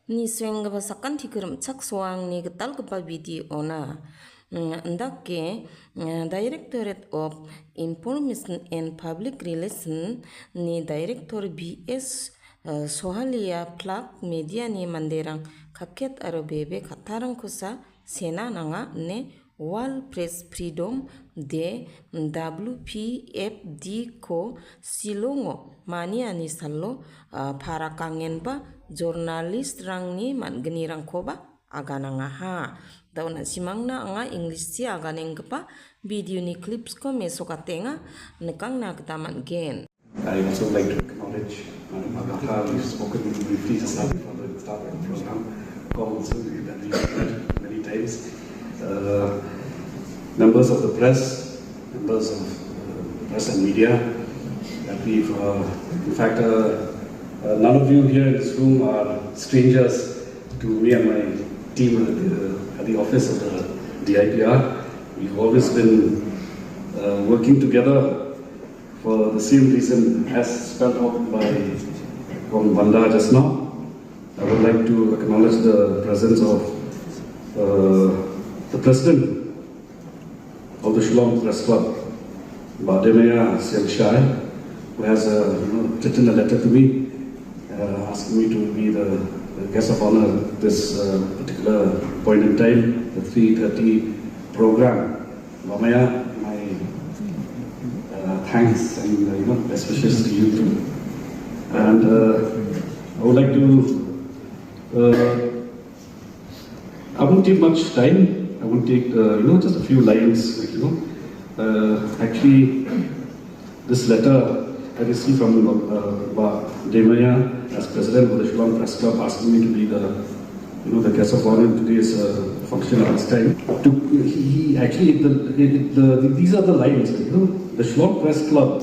Ni swing ba sakan ti keram chak swang ni getal kepa video ona. Ndake Directorate of Information and Public Relations ni Director BS Sohalia Pilak mediani manderang kakket aro bebekosa kusa sena nanga ne World Press Freedom de WPFD ko silongo maniani sallo para kangen ba jurnalis rangni mangeni rangko ba agananga ha dauna simangna anga English si aganeng pa video ni clips ko mesokatenga nekang na ketaman gen. I also like to acknowledge Madam Agatha. We've spoken briefly just now before the start of the program. Also, that we met many times. Members of the press, members of press and media, that we've, in fact, none of you here in this room are strangers to me and my team at the office of the DIPR. We've always been working together for the same reason as spelled out by Vanda just now. I would like to acknowledge the presence of the president of the Shillong Press Club, Bademaya Shai, who has written a letter to me asking me to be the guest of honor at this particular point in time, the 3:30 program. Bamaya, my thanks and best wishes to you too. And I would like to. I won't take much time. I won't take just a few lines. Actually, this letter I received from Demaya as president of the Shillong Press Club, asking me to be the guest of honor in today's function at this time. He actually these are the lines. The Shillong Press Club,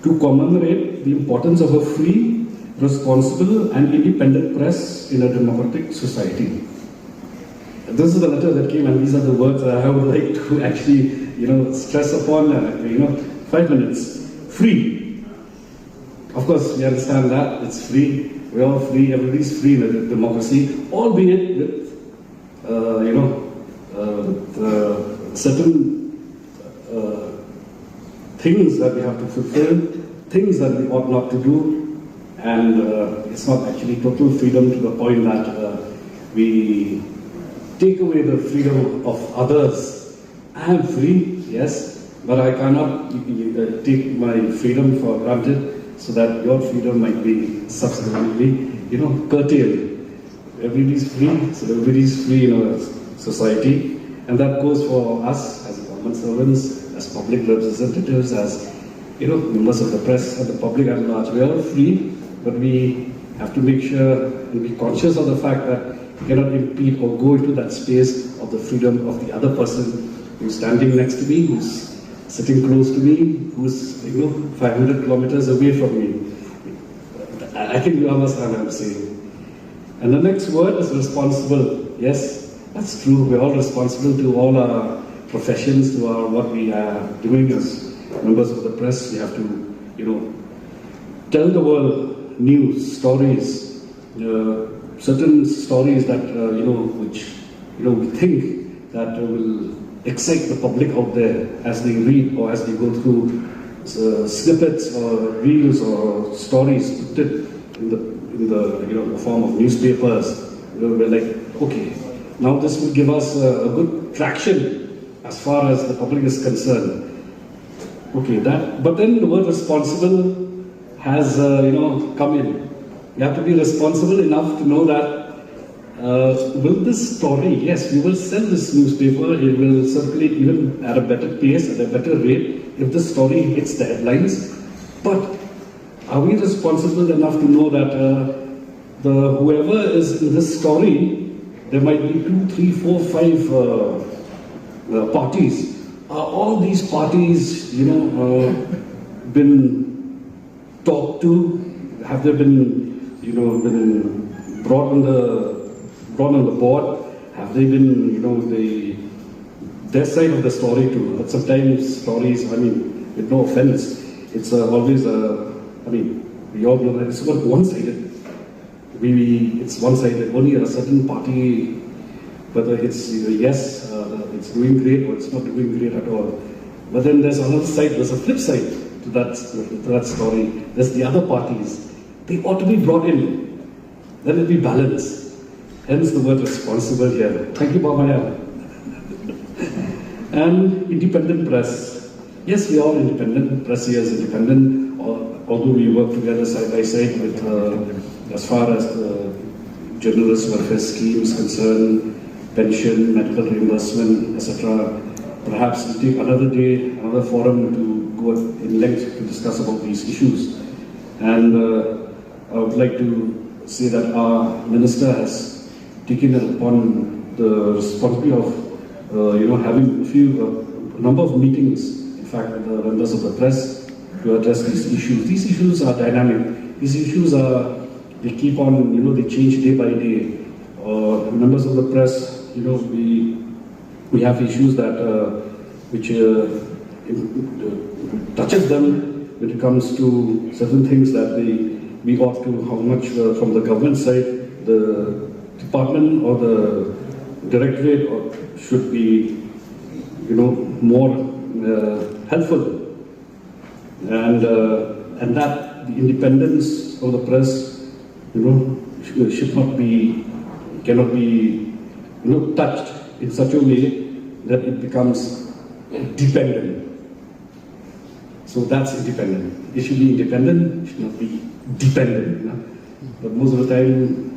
to commemorate the importance of a free, responsible and independent press in a democratic society. This is the letter that came, and these are the words I would like to actually, stress upon. 5 minutes. Free. Of course, we understand that it's free. We're all free. Everybody's free in a democracy, albeit with, certain things that we have to fulfill, things that we ought not to do, and it's not actually total freedom to the point that we take away the freedom of others. I am free, yes, but I cannot take my freedom for granted so that your freedom might be subsequently, curtailed. Everybody's free, so everybody's free in our society, and that goes for us as government servants, as public representatives, as members of the press and the public at large. We are all free, but we have to make sure and be conscious of the fact that we cannot impede or go into that space of the freedom of the other person who's standing next to me, who's sitting close to me, who's 500 kilometers away from me. I think you understand what I'm saying. And the next word is responsible. Yes, that's true. We're all responsible to all our professions, to what we are doing as members of the press. We have to, tell the world news, stories, certain stories that which we think that will excite the public out there as they read or as they go through snippets or reels or stories put it in the form of newspapers. We're like, okay, now this will give us a good traction as far as the public is concerned. Okay, but then the word responsible has come in. You have to be responsible enough to know that will this story, yes, we will sell this newspaper, it will circulate even at a better pace, at a better rate, if the story hits the headlines. But are we responsible enough to know that whoever is in this story, there might be 2, 3, 4, 5 parties. Are all these parties, been talked to? Have they been, been brought on the board? Have they been, their side of the story too? But sometimes stories, with no offense, it's always we all know that it's about one-sided. it's one-sided. Only a certain party, whether it's yes, it's doing great or it's not doing great at all. But then there's another side, there's a flip side to that story. There's the other parties. They ought to be brought in. Then it'll be balanced. Hence the word responsible here. Thank you, Bamaya. And independent press. Yes, we are independent. Press here is independent, although we work together side by side with, as far as the journalist welfare schemes concerned, pension, medical reimbursement, etc. Perhaps we'll take another day, another forum to go in length to discuss about these issues. And I would like to say that our minister has taken upon the responsibility of having a number of meetings, in fact, with the members of the press to address these issues. These issues are dynamic. These issues they keep on, they change day by day. Members of the press, we have issues that which touches them when it comes to certain things that we ought to, how much from the government side, the department or the directorate should be, more helpful, and that the independence of the press, cannot be, touched in such a way that it becomes dependent. So that's independent. It should be independent, it should not be dependent. But most of the time,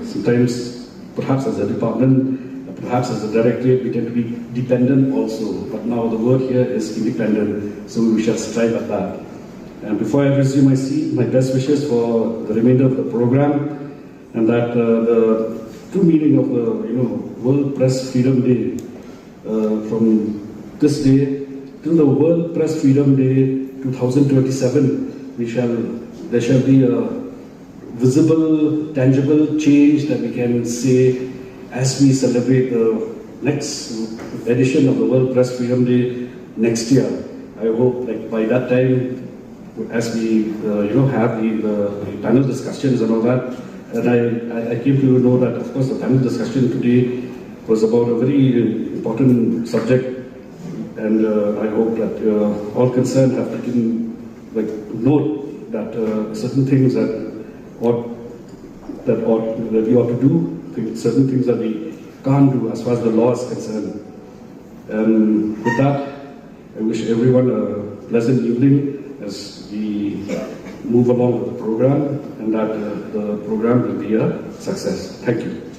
sometimes, perhaps as a department, perhaps as a directorate, we tend to be dependent also. But now the word here is independent, so we shall strive at that. And before I resume my seat, my best wishes for the remainder of the program, and that the true meaning of the World Press Freedom Day, from this day till the World Press Freedom Day 2027, there shall be a visible, tangible change that we can say as we celebrate the next edition of the World Press Freedom Day next year. I hope by that time, as we have the panel discussions and all that, and I came to know that, of course, the panel discussion today was about a very important subject, and I hope that all concerned have taken note that certain things that we ought to do, certain things that we can't do as far as the law is concerned. And with that, I wish everyone a pleasant evening as we move along with the program, and that the program will be a success. Thank you.